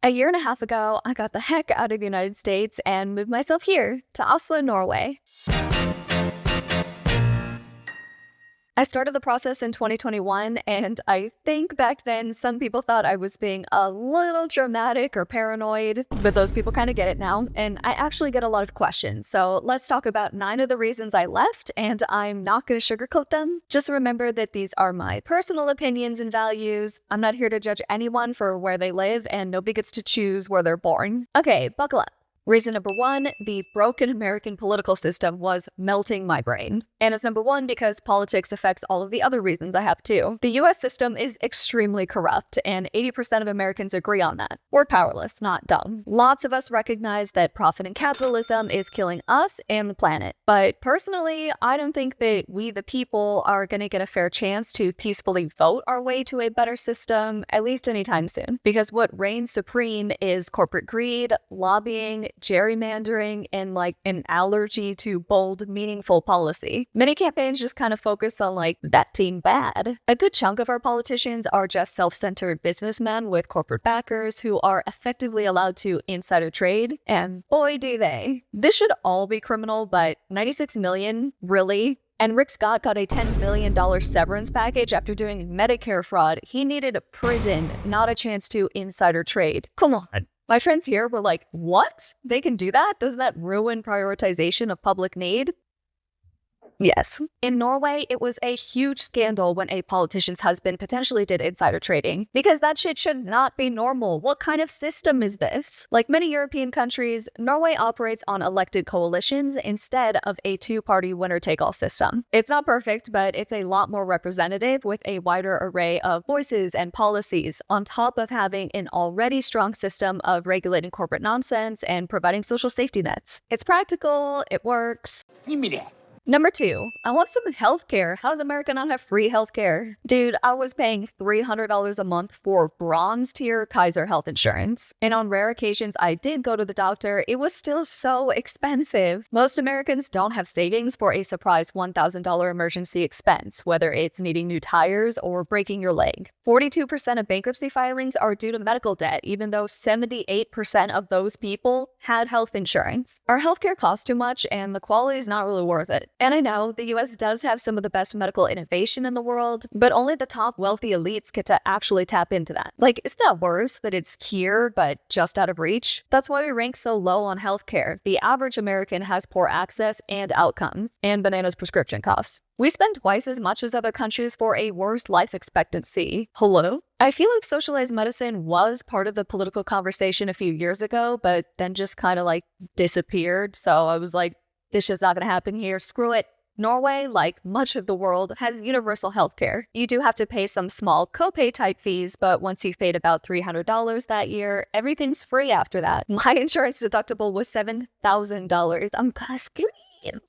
A year and a half ago, I got the heck out of the United States and moved myself here to Oslo, Norway. I started the process in 2021, and I think back then some people thought I was being a little dramatic or paranoid, but those people kind of get it now, and I actually get a lot of questions. So let's talk about 9 of the reasons I left, and I'm not going to sugarcoat them. Just remember that these are my personal opinions and values. I'm not here to judge anyone for where they live, and nobody gets to choose where they're born. Okay, buckle up. Reason number 1, the broken American political system was melting my brain. And it's number 1 because politics affects all of the other reasons I have too. The US system is extremely corrupt, and 80% of Americans agree on that. We're powerless, not dumb. Lots of us recognize that profit and capitalism is killing us and the planet. But personally, I don't think that we the people are going to get a fair chance to peacefully vote our way to a better system, at least anytime soon. Because what reigns supreme is corporate greed, lobbying, gerrymandering, and an allergy to bold, meaningful policy. Many campaigns just kind of focus on that team bad. A good chunk of our politicians are just self-centered businessmen with corporate backers who are effectively allowed to insider trade, and boy do they. This should all be criminal, but 96 million? Really? And Rick Scott got a $10 million severance package after doing Medicare fraud. He needed a prison, not a chance to insider trade. Come on. My friends here were like, what? They can do that? Doesn't that ruin prioritization of public need? Yes. In Norway, it was a huge scandal when a politician's husband potentially did insider trading, because that shit should not be normal. What kind of system is this? Like many European countries, Norway operates on elected coalitions instead of a two-party winner-take-all system. It's not perfect, but it's a lot more representative with a wider array of voices and policies, on top of having an already strong system of regulating corporate nonsense and providing social safety nets. It's practical, it works. Give me that. Number 2, I want some healthcare. How does America not have free healthcare? Dude, I was paying $300 a month for bronze tier Kaiser health insurance. And on rare occasions I did go to the doctor, it was still so expensive. Most Americans don't have savings for a surprise $1,000 emergency expense, whether it's needing new tires or breaking your leg. 42% of bankruptcy filings are due to medical debt, even though 78% of those people had health insurance. Our healthcare costs too much, and the quality is not really worth it. And I know the US does have some of the best medical innovation in the world, but only the top wealthy elites get to actually tap into that. Isn't that worse that it's here, but just out of reach? That's why we rank so low on healthcare. The average American has poor access and outcomes, and bananas prescription costs. We spend twice as much as other countries for a worse life expectancy. Hello? I feel like socialized medicine was part of the political conversation a few years ago, but then just kind of disappeared. So I was like, this shit's not gonna happen here. Screw it. Norway, like much of the world, has universal healthcare. You do have to pay some small copay type fees, but once you've paid about $300 that year, everything's free after that. My insurance deductible was $7,000. I'm gonna scream.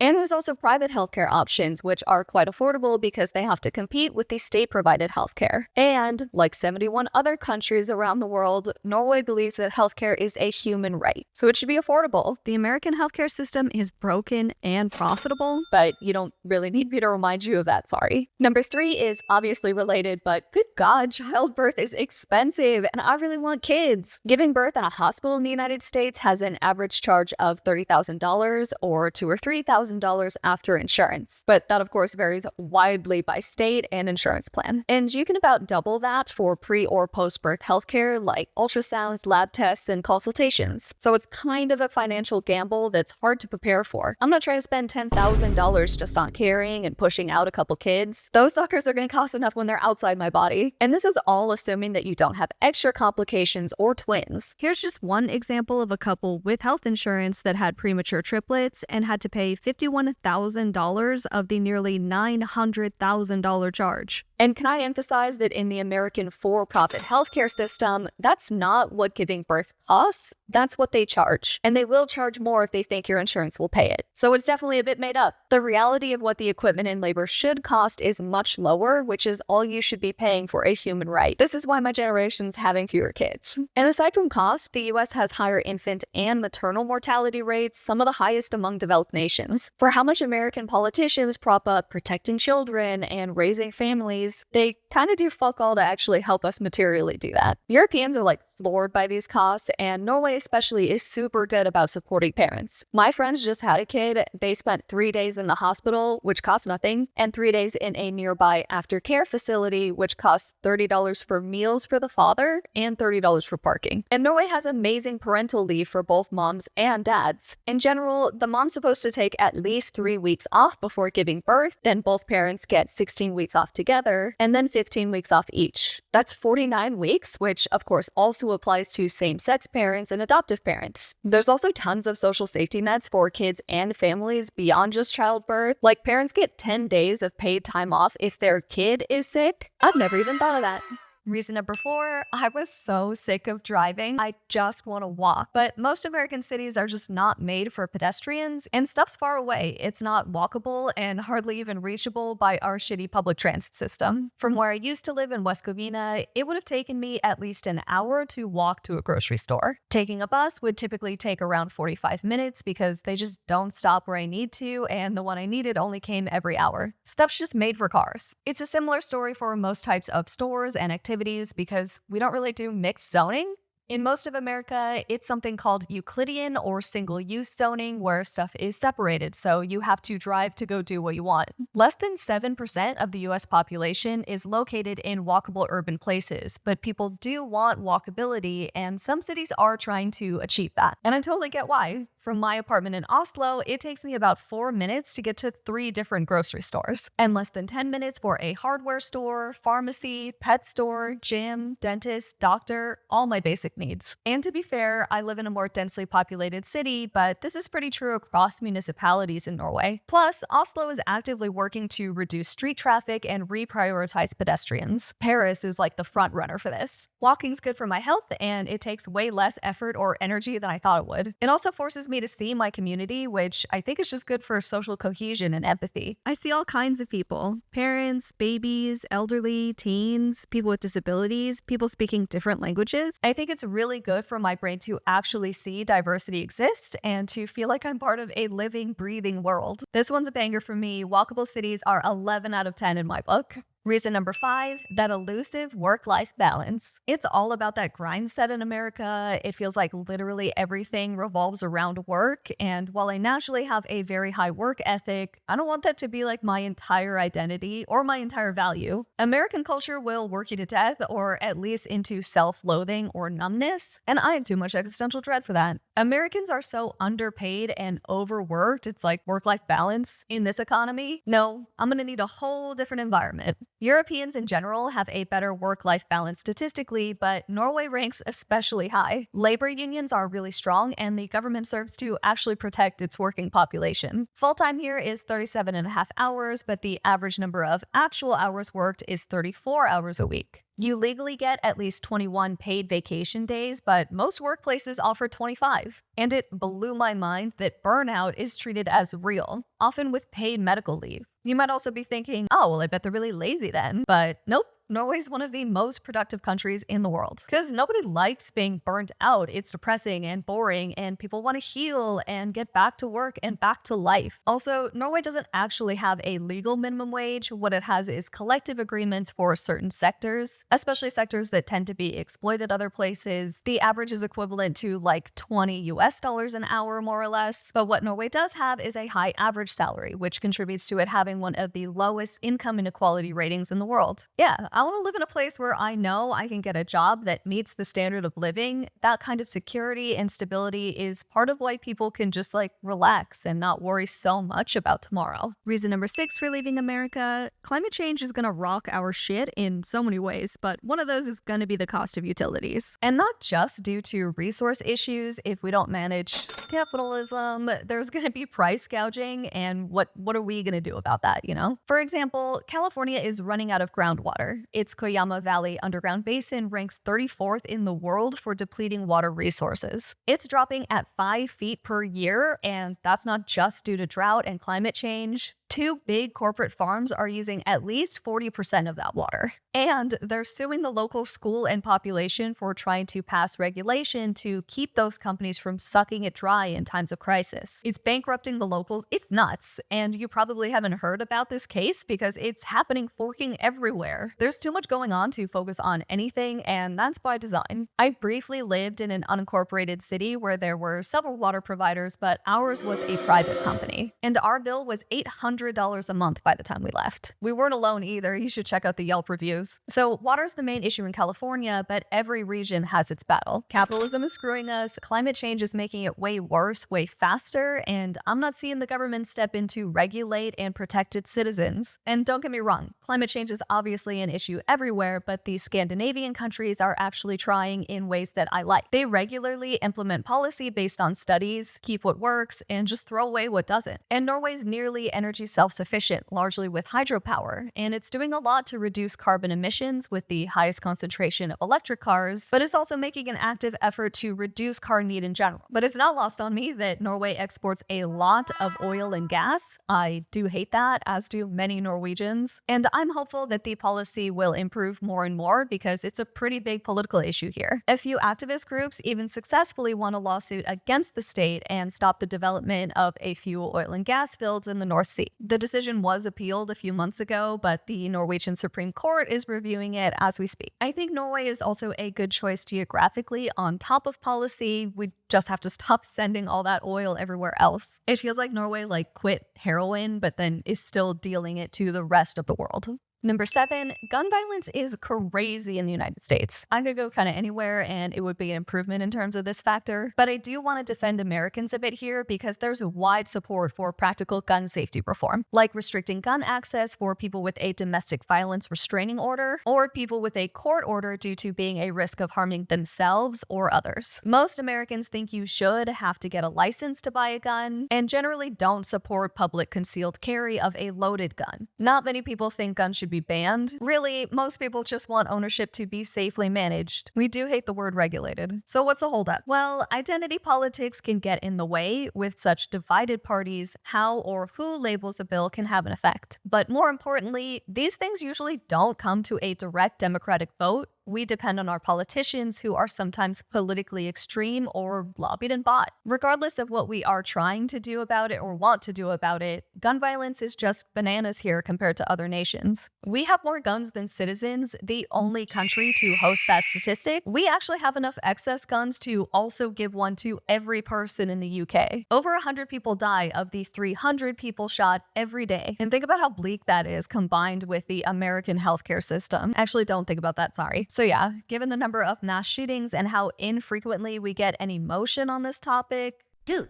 And there's also private healthcare options, which are quite affordable because they have to compete with the state-provided healthcare. And like 71 other countries around the world, Norway believes that healthcare is a human right, so it should be affordable. The American healthcare system is broken and profitable, but you don't really need me to remind you of that, sorry. Number 3 is obviously related, but good God, childbirth is expensive, and I really want kids. Giving birth in a hospital in the United States has an average charge of $30,000 or $2,000 or $3,000 after insurance. But that, of course, varies widely by state and insurance plan. And you can about double that for pre- or post-birth healthcare like ultrasounds, lab tests, and consultations. So it's kind of a financial gamble that's hard to prepare for. I'm not trying to spend $10,000 just on carrying and pushing out a couple kids. Those suckers are going to cost enough when they're outside my body. And this is all assuming that you don't have extra complications or twins. Here's just one example of a couple with health insurance that had premature triplets and had to pay $51,000 of the nearly $900,000 charge. And can I emphasize that in the American for-profit healthcare system, that's not what giving birth costs, that's what they charge. And they will charge more if they think your insurance will pay it. So it's definitely a bit made up. The reality of what the equipment and labor should cost is much lower, which is all you should be paying for a human right. This is why my generation's having fewer kids. And aside from cost, the US has higher infant and maternal mortality rates, some of the highest among developed nations. For how much American politicians prop up protecting children and raising families, they kind of do fuck all to actually help us materially do that. Europeans are floored by these costs, and Norway especially is super good about supporting parents. My friends just had a kid. They spent 3 days in the hospital, which cost nothing, and 3 days in a nearby aftercare facility, which costs $30 for meals for the father and $30 for parking. And Norway has amazing parental leave for both moms and dads. In general, the mom's supposed to take at least 3 weeks off before giving birth, then both parents get 16 weeks off together, and then 15 weeks off each. That's 49 weeks, which of course also applies to same-sex parents and adoptive parents. There's also tons of social safety nets for kids and families beyond just childbirth. Like, parents get 10 days of paid time off if their kid is sick. I've never even thought of that. Reason number 4, I was so sick of driving. I just want to walk. But most American cities are just not made for pedestrians, and stuff's far away. It's not walkable and hardly even reachable by our shitty public transit system. From where I used to live in West Covina, it would have taken me at least an hour to walk to a grocery store. Taking a bus would typically take around 45 minutes because they just don't stop where I need to, and the one I needed only came every hour. Stuff's just made for cars. It's a similar story for most types of stores and activities because we don't really do mixed zoning. In most of America, it's something called Euclidean or single-use zoning where stuff is separated, so you have to drive to go do what you want. Less than 7% of the US population is located in walkable urban places, but people do want walkability, and some cities are trying to achieve that. And I totally get why. From my apartment in Oslo, it takes me about 4 minutes to get to 3 different grocery stores, and less than 10 minutes for a hardware store, pharmacy, pet store, gym, dentist, doctor, all my basic needs. And to be fair, I live in a more densely populated city, but this is pretty true across municipalities in Norway. Plus, Oslo is actively working to reduce street traffic and reprioritize pedestrians. Paris is like the front runner for this. Walking's good for my health, and it takes way less effort or energy than I thought it would. It also forces me to see my community, which I think is just good for social cohesion and empathy. I see all kinds of people: parents, babies, elderly, teens, people with disabilities, people speaking different languages. I think it's really good for my brain to actually see diversity exist and to feel like I'm part of a living, breathing world. This one's a banger for me. Walkable cities are 11 out of 10 in my book. Reason number 5, that elusive work-life balance. It's all about that grind set in America. It feels like literally everything revolves around work, and while I naturally have a very high work ethic, I don't want that to be like my entire identity or my entire value. American culture will work you to death, or at least into self-loathing or numbness, and I have too much existential dread for that. Americans are so underpaid and overworked, it's like work-life balance in this economy. No, I'm gonna need a whole different environment. Europeans in general have a better work-life balance statistically, but Norway ranks especially high. Labor unions are really strong, and the government serves to actually protect its working population. Full-time here is 37.5 hours, but the average number of actual hours worked is 34 hours a week. You legally get at least 21 paid vacation days, but most workplaces offer 25. And it blew my mind that burnout is treated as real, often with paid medical leave. You might also be thinking, oh, well, I bet they're really lazy then. But nope. Norway's one of the most productive countries in the world because nobody likes being burnt out. It's depressing and boring, and people want to heal and get back to work and back to life. Also, Norway doesn't actually have a legal minimum wage. What it has is collective agreements for certain sectors, especially sectors that tend to be exploited other places. The average is equivalent to like $20 an hour, more or less. But what Norway does have is a high average salary, which contributes to it having one of the lowest income inequality ratings in the world. Yeah, I want to live in a place where I know I can get a job that meets the standard of living. That kind of security and stability is part of why people can just like relax and not worry so much about tomorrow. Reason number 6 for leaving America: climate change is gonna rock our shit in so many ways, but one of those is gonna be the cost of utilities. And not just due to resource issues. If we don't manage capitalism, there's gonna be price gouging, and what are we gonna do about that, you know? For example, California is running out of groundwater. Its Koyama Valley underground basin ranks 34th in the world for depleting water resources. It's dropping at 5 feet per year, and that's not just due to drought and climate change. Two big corporate farms are using at least 40% of that water. And they're suing the local school and population for trying to pass regulation to keep those companies from sucking it dry in times of crisis. It's bankrupting the locals. It's nuts. And you probably haven't heard about this case because it's happening forking everywhere. There's too much going on to focus on anything, and that's by design. I briefly lived in an unincorporated city where there were several water providers, but ours was a private company. And our bill was $800 a month by the time we left. We weren't alone either. You should check out the Yelp reviews. So water's the main issue in California, but every region has its battle. Capitalism is screwing us, climate change is making it way worse, way faster, and I'm not seeing the government step in to regulate and protect its citizens. And don't get me wrong, climate change is obviously an issue everywhere, but the Scandinavian countries are actually trying in ways that I like. They regularly implement policy based on studies, keep what works, and just throw away what doesn't. And Norway's nearly energy self-sufficient, largely with hydropower, and it's doing a lot to reduce carbon emissions with the highest concentration of electric cars, but it's also making an active effort to reduce car need in general. But it's not lost on me that Norway exports a lot of oil and gas. I do hate that, as do many Norwegians, and I'm hopeful that the policy will improve more and more because it's a pretty big political issue here. A few activist groups even successfully won a lawsuit against the state and stopped the development of a few oil and gas fields in the North Sea. The decision was appealed a few months ago, but the Norwegian Supreme Court is reviewing it as we speak. I think Norway is also a good choice geographically on top of policy. We just have to stop sending all that oil everywhere else. It feels like Norway quit heroin, but then is still dealing it to the rest of the world. Number 7, gun violence is crazy in the United States. I could go kind of anywhere and it would be an improvement in terms of this factor, but I do want to defend Americans a bit here because there's wide support for practical gun safety reform, like restricting gun access for people with a domestic violence restraining order or people with a court order due to being a risk of harming themselves or others. Most Americans think you should have to get a license to buy a gun and generally don't support public concealed carry of a loaded gun. Not many people think guns should be banned. Really, most people just want ownership to be safely managed. We do hate the word regulated. So what's the holdup? Well, identity politics can get in the way. With such divided parties, how or who labels a bill can have an effect. But more importantly, these things usually don't come to a direct Democratic vote. We depend on our politicians who are sometimes politically extreme or lobbied and bought. Regardless of what we are trying to do about it or want to do about it, gun violence is just bananas here compared to other nations. We have more guns than citizens, the only country to host that statistic. We actually have enough excess guns to also give one to every person in the UK. Over 100 people die of the 300 people shot every day. And think about how bleak that is combined with the American healthcare system. Actually, don't think about that, sorry. So yeah, given the number of mass shootings and how infrequently we get any motion on this topic. Dude,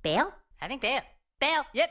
bail? Having bail. Bail. Yep,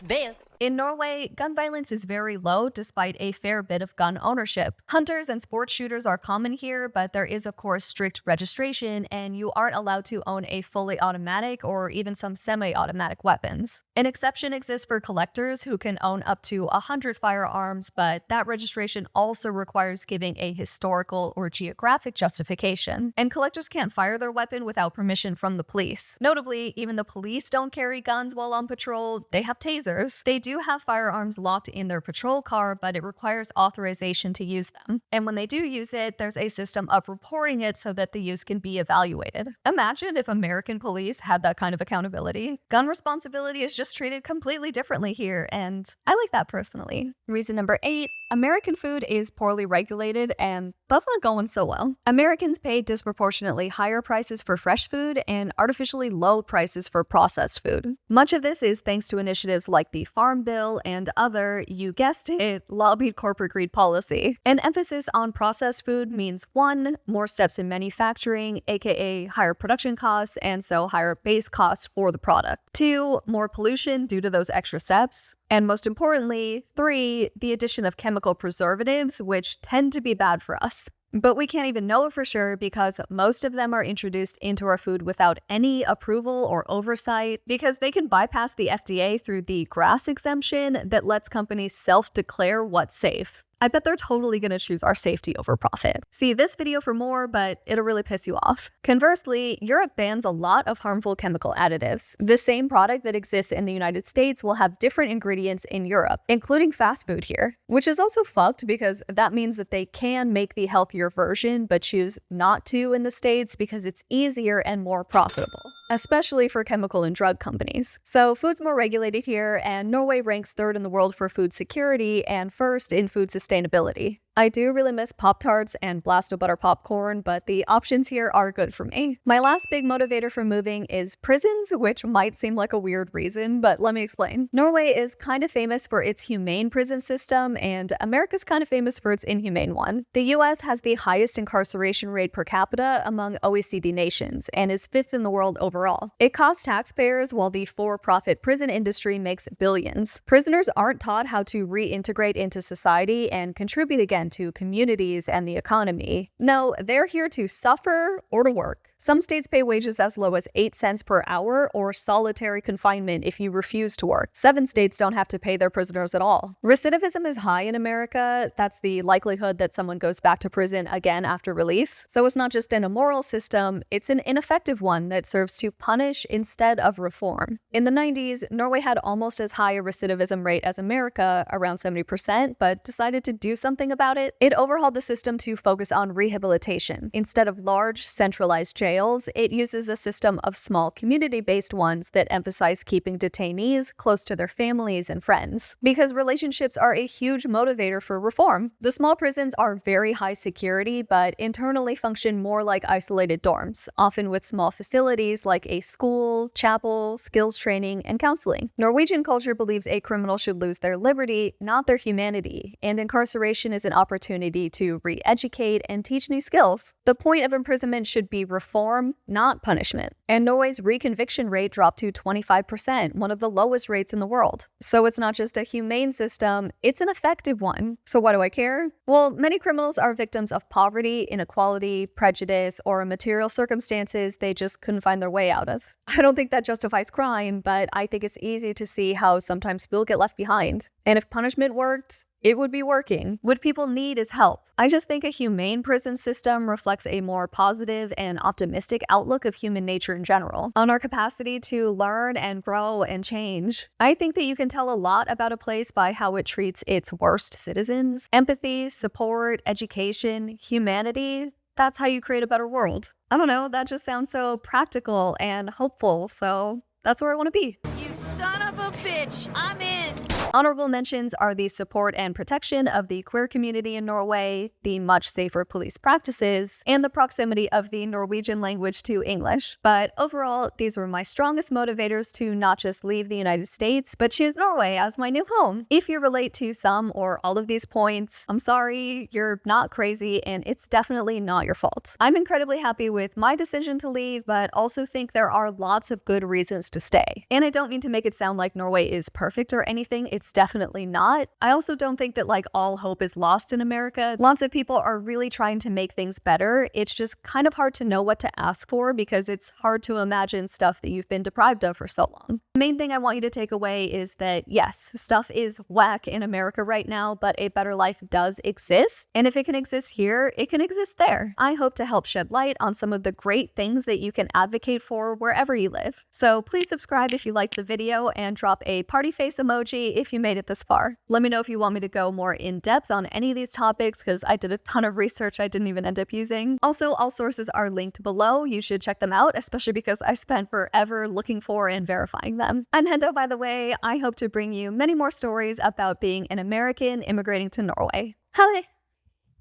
bail. In Norway, gun violence is very low despite a fair bit of gun ownership. Hunters and sports shooters are common here, but there is of course strict registration and you aren't allowed to own a fully automatic or even some semi-automatic weapons. An exception exists for collectors who can own up to 100 firearms, but that registration also requires giving a historical or geographic justification. And collectors can't fire their weapon without permission from the police. Notably, even the police don't carry guns while on patrol. They have tasers. They do have firearms locked in their patrol car, but it requires authorization to use them. And when they do use it, there's a system of reporting it so that the use can be evaluated. Imagine if American police had that kind of accountability. Gun responsibility is just treated completely differently here, and I like that personally. Reason number 8, American food is poorly regulated, and that's not going so well. Americans pay disproportionately higher prices for fresh food and artificially low prices for processed food. Much of this is thanks to initiatives like the Farm Bill and other, you guessed it, lobbied corporate greed policy. An emphasis on processed food means 1, more steps in manufacturing, aka higher production costs, and so higher base costs for the product. 2, more pollution due to those extra steps. And most importantly, 3, the addition of chemical preservatives, which tend to be bad for us. But we can't even know it for sure because most of them are introduced into our food without any approval or oversight because they can bypass the FDA through the GRAS exemption that lets companies self-declare what's safe. I bet they're totally gonna choose our safety over profit. See this video for more, but it'll really piss you off. Conversely, Europe bans a lot of harmful chemical additives. The same product that exists in the United States will have different ingredients in Europe, including fast food here, which is also fucked because that means that they can make the healthier version but choose not to in the States because it's easier and more profitable, especially for chemical and drug companies. So food's more regulated here, and Norway ranks third in the world for food security and first in food sustainability. I do really miss Pop-Tarts and Blasto Butter popcorn, but the options here are good for me. My last big motivator for moving is prisons, which might seem like a weird reason, but let me explain. Norway is kind of famous for its humane prison system, and America's kind of famous for its inhumane one. The US has the highest incarceration rate per capita among OECD nations, and is fifth in the world overall. It costs taxpayers, while the for-profit prison industry makes billions. Prisoners aren't taught how to reintegrate into society and contribute again to communities and the economy. No, they're here to suffer or to work. Some states pay wages as low as 8 cents per hour or solitary confinement if you refuse to work. 7 states don't have to pay their prisoners at all. Recidivism is high in America. That's the likelihood that someone goes back to prison again after release. So it's not just an immoral system, it's an ineffective one that serves to punish instead of reform. In the 90s, Norway had almost as high a recidivism rate as America, around 70%, but decided to do something about it. It overhauled the system to focus on rehabilitation. Instead of large, centralized jails, it uses a system of small community-based ones that emphasize keeping detainees close to their families and friends. Because relationships are a huge motivator for reform. The small prisons are very high security, but internally function more like isolated dorms, often with small facilities like a school, chapel, skills training, and counseling. Norwegian culture believes a criminal should lose their liberty, not their humanity, and incarceration is an opportunity to re-educate and teach new skills. The point of imprisonment should be reform, not punishment. And Norway's reconviction rate dropped to 25%, one of the lowest rates in the world. So it's not just a humane system, it's an effective one. So why do I care? Well, many criminals are victims of poverty, inequality, prejudice, or material circumstances they just couldn't find their way out of. I don't think that justifies crime, but I think it's easy to see how sometimes people get left behind. And if punishment worked, it would be working. What people need is help. I just think a humane prison system reflects a more positive and optimistic outlook of human nature in general, on our capacity to learn and grow and change. I think that you can tell a lot about a place by how it treats its worst citizens. Empathy, support, education, humanity. That's how you create a better world. I don't know, that just sounds so practical and hopeful, so that's where I want to be. You son of a bitch! I'm in! Honorable mentions are the support and protection of the queer community in Norway, the much safer police practices, and the proximity of the Norwegian language to English. But overall, these were my strongest motivators to not just leave the United States, but choose Norway as my new home. If you relate to some or all of these points, I'm sorry, you're not crazy, and it's definitely not your fault. I'm incredibly happy with my decision to leave, but also think there are lots of good reasons to stay. And I don't mean to make it sound like Norway is perfect or anything, it's definitely not. I also don't think that all hope is lost in America. Lots of people are really trying to make things better. It's just kind of hard to know what to ask for because it's hard to imagine stuff that you've been deprived of for so long. The main thing I want you to take away is that yes, stuff is whack in America right now, but a better life does exist. And if it can exist here, it can exist there. I hope to help shed light on some of the great things that you can advocate for wherever you live. So please subscribe if you liked the video and drop a party face emoji if you made it this far. Let me know if you want me to go more in depth on any of these topics because I did a ton of research I didn't even end up using. Also, all sources are linked below. You should check them out, especially because I spent forever looking for and verifying them. I'm Hendo, by the way. I hope to bring you many more stories about being an American immigrating to Norway. Halle!